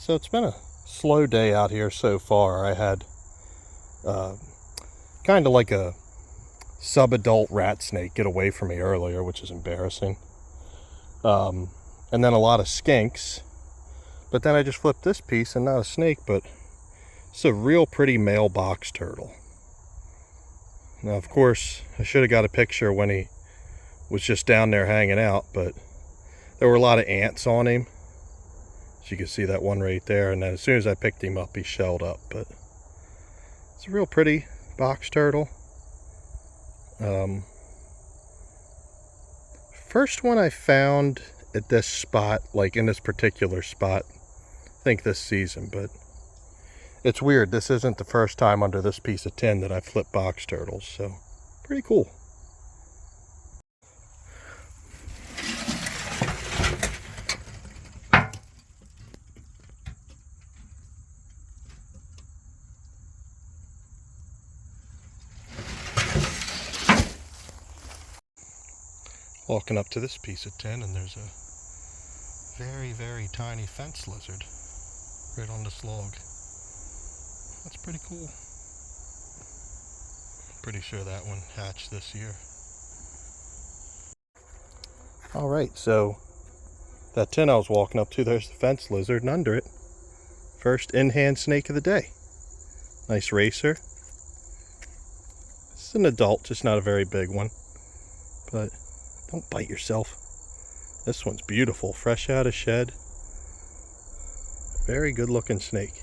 So it's been a slow day out here so far. I had kind of like a sub-adult rat snake get away from me earlier, which is embarrassing. And then a lot of skinks. But then I just flipped this piece, and not a snake, but it's a real pretty male box turtle. Now, of course, I should have got a picture when he was just down there hanging out, but there were a lot of ants on him. As you can see that one right there, and then as soon as I picked him up, he shelled up. But it's a real pretty box turtle. First one I found at this spot, like in this particular spot, I think this season, but it's weird. This isn't the first time under this piece of tin that I flipped box turtles, so pretty cool. Walking up to this piece of tin, and there's a very, very tiny fence lizard right on this log. That's pretty cool. Pretty sure that one hatched this year. Alright, so that tin I was walking up to, there's the fence lizard, and under it, first in-hand snake of the day. Nice racer. This is an adult, just not a very big one. But don't bite yourself. This one's beautiful, fresh out of shed. Very good looking snake.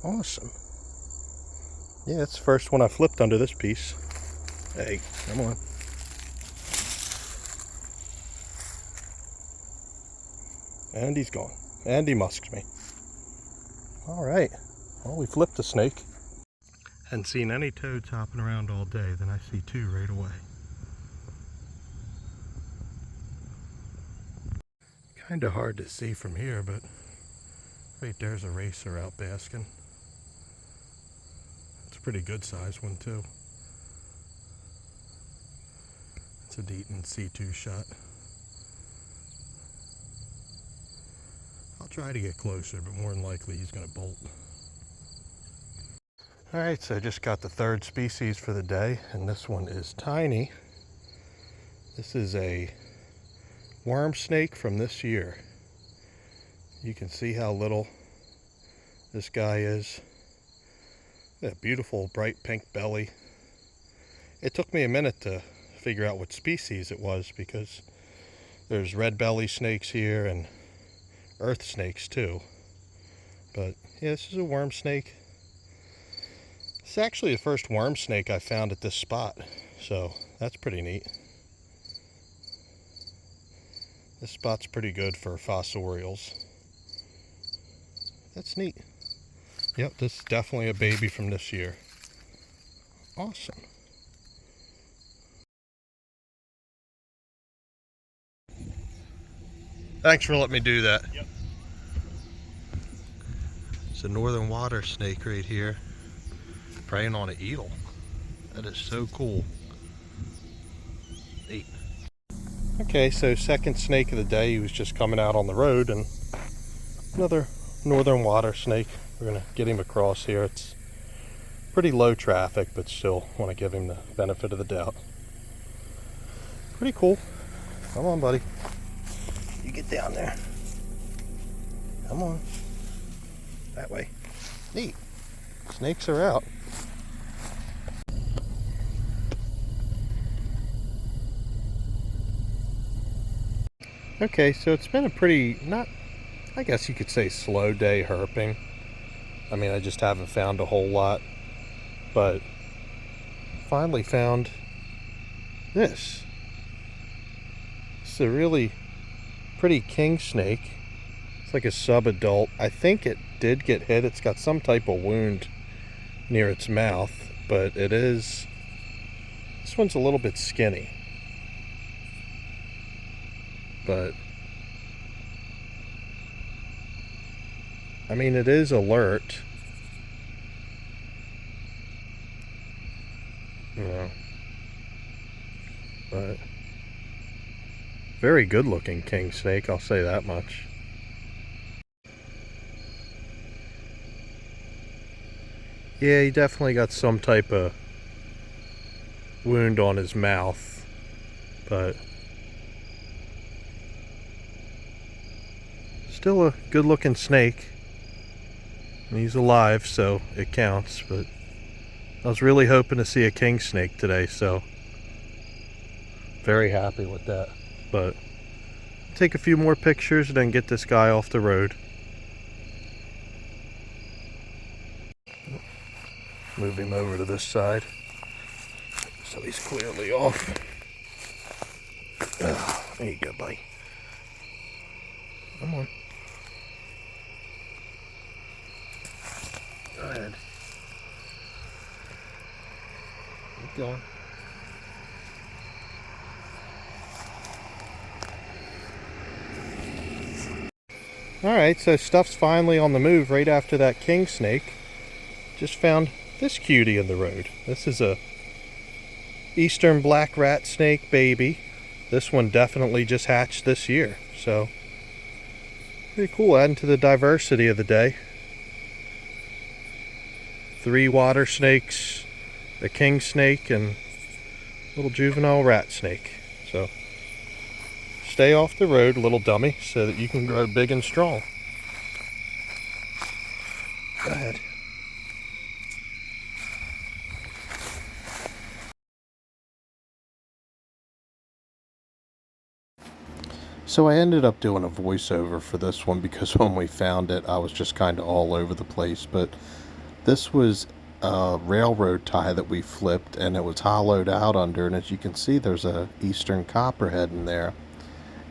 Awesome. Yeah, it's the first one I flipped under this piece. Hey, come on. And he's gone. And he musked me. Alright. Well, we flipped the snake. Hadn't seen any toads hopping around all day, then I see two right away. Kind of hard to see from here, but right there's a racer out basking. It's a pretty good size one too. It's a Deaton C2 shot. I'll try to get closer, but more than likely he's going to bolt. Alright, so I just got the third species for the day, and this one is tiny. This is a worm snake from this year. You can see how little this guy is. That beautiful bright pink belly. It took me a minute to figure out what species it was, because there's Redbelly snakes here and earth snakes too. But yeah, this is a worm snake. It's actually the first worm snake I found at this spot, so that's pretty neat. This spot's pretty good for fossorials. That's neat. Yep, this is definitely a baby from this year. Awesome. Thanks for letting me do that. Yep. It's a northern water snake right here, preying on an eel. That is so cool. Neat. Okay, so second snake of the day. He was just coming out on the road, and another northern water snake. We're gonna get him across here. It's pretty low traffic, but still want to give him the benefit of the doubt. Pretty cool. Come on, buddy. You get down there. Come on. That way. Neat. Snakes are out. Okay, so it's been a pretty, I guess you could say slow day herping. I mean, I just haven't found a whole lot, but finally found this. It's a really pretty king snake. It's like a sub-adult. I think it did get hit. It's got some type of wound near its mouth, but this one's a little bit skinny. But I mean, it is alert. You know. But very good looking king snake, I'll say that much. Yeah, he definitely got some type of wound on his mouth, but still a good looking snake. And he's alive, so it counts, but I was really hoping to see a king snake today, so very happy with that. But take a few more pictures and then get this guy off the road. Move him over to this side so he's clearly off. Oh, there you go, buddy. Come on. Go ahead. Keep going. Alright, so stuff's finally on the move right after that king snake. Just found this cutie in the road. This is a eastern black rat snake baby. This one definitely just hatched this year, so pretty cool, adding to the diversity of the day. 3 water snakes, a king snake, and a little juvenile rat snake. So stay off the road, little dummy, so that you can grow big and strong. Go ahead. So I ended up doing a voiceover for this one because when we found it, I was just kind of all over the place. But this was a railroad tie that we flipped, and it was hollowed out under. And as you can see, there's a eastern copperhead in there.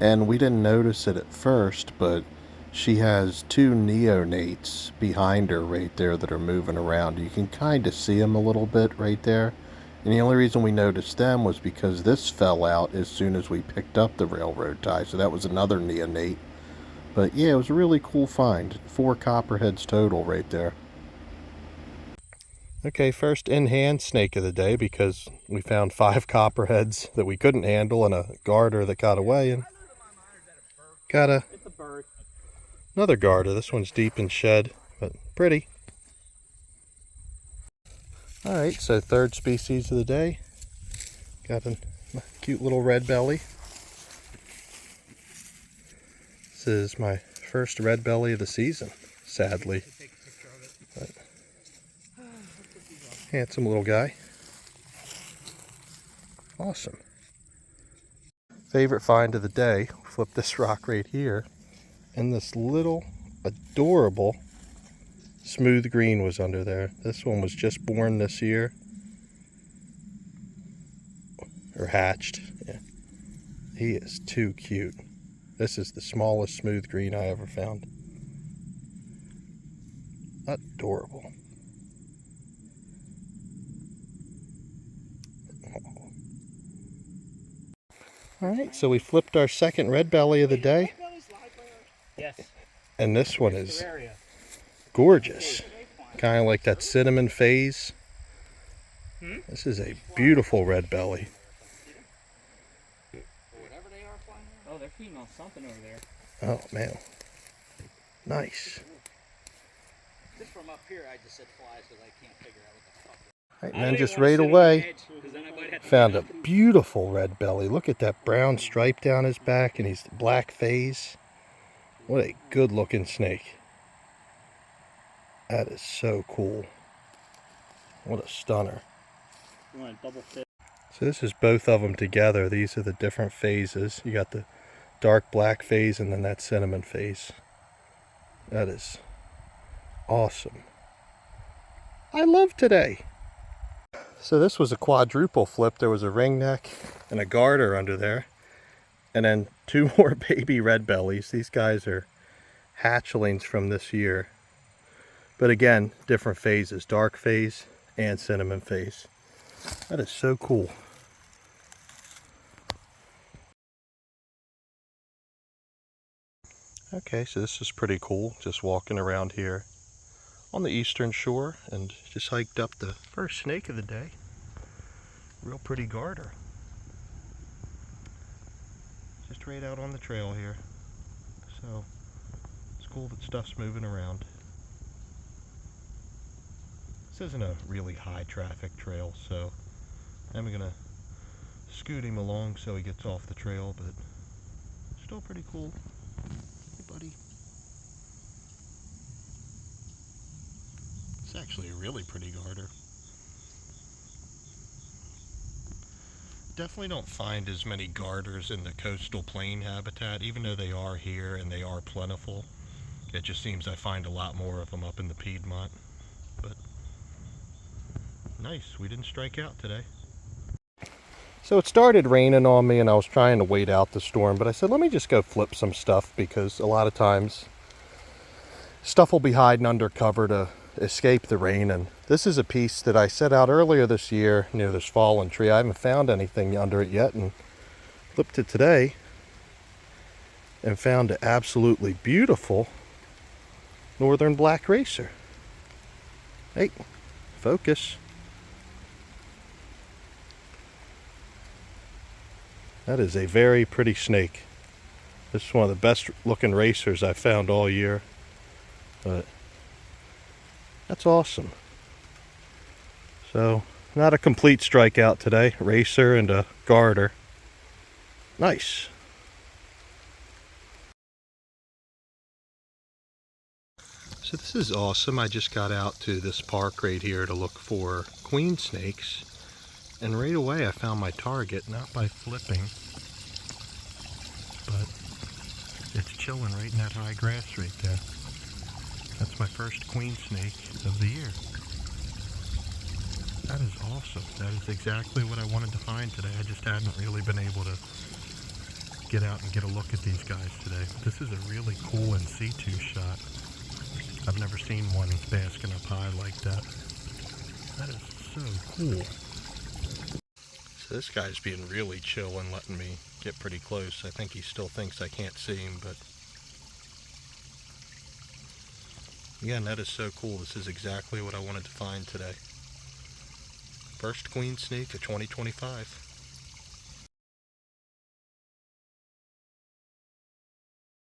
And we didn't notice it at first, but she has 2 neonates behind her right there that are moving around. You can kind of see them a little bit right there. And the only reason we noticed them was because this fell out as soon as we picked up the railroad tie. So that was another neonate. But yeah, it was a really cool find. 4 copperheads total right there. Okay, first in-hand snake of the day, because we found 5 copperheads that we couldn't handle and a garter that got away. And got another garter. This one's deep in shed, but pretty. Alright, so third species of the day. Got a cute little red belly. This is my first red belly of the season, sadly. But handsome little guy. Awesome. Favorite find of the day. Flip this rock right here. And this little adorable smooth green was under there. This one was just born this year. Or hatched. Yeah. He is too cute. This is the smallest smooth green I ever found. Adorable. Alright, so we flipped our second red belly of the day. Yes. And this one is gorgeous. Kind of like that cinnamon phase. This is a beautiful red belly. Oh, they're feeding on something over there. Oh man. Nice. Just from up here, I just said flies because I can't figure out what the fuck. Right, and then just right away, found a beautiful red belly. Look at that brown stripe down his back, and he's the black phase. What a good looking snake. That is so cool. What a stunner. You want a double fit? So this is both of them together. These are the different phases. You got the dark black phase and then that cinnamon phase. That is awesome. I love today. So this was a quadruple flip. There was a ring neck and a garter under there. And then 2 more baby red bellies. These guys are hatchlings from this year. But again, different phases. Dark phase and cinnamon phase. That is so cool. Okay, so this is pretty cool. Just walking around here on the eastern shore and just hiked up the first snake of the day. Real pretty garter. Just right out on the trail here. So it's cool that stuff's moving around. This isn't a really high traffic trail, so I'm going to scoot him along so he gets off the trail, but still pretty cool. Hey, buddy. It's actually a really pretty garter. Definitely don't find as many garters in the coastal plain habitat, even though they are here and they are plentiful. It just seems I find a lot more of them up in the Piedmont. But nice, we didn't strike out today. So it started raining on me and I was trying to wait out the storm, but I said let me just go flip some stuff, because a lot of times stuff will be hiding under cover to escape the rain. And this is a piece that I set out earlier this year near this fallen tree. I haven't found anything under it yet, and flipped it today and found an absolutely beautiful northern black racer. Hey, focus. That is a very pretty snake. This is one of the best looking racers I've found all year. But that's awesome. So, not a complete strikeout today. Racer and a garter. Nice. So this is awesome. I just got out to this park right here to look for queen snakes. And right away I found my target, not by flipping, but it's chilling right in that high grass right there. That's my first queen snake of the year. That is awesome. That is exactly what I wanted to find today. I just hadn't really been able to get out and get a look at these guys today. This is a really cool in situ shot. I've never seen one basking up high like that. That is so cool. So this guy's being really chill and letting me get pretty close. I think he still thinks I can't see him, but again, that is so cool. This is exactly what I wanted to find today. First queen snake of 2025.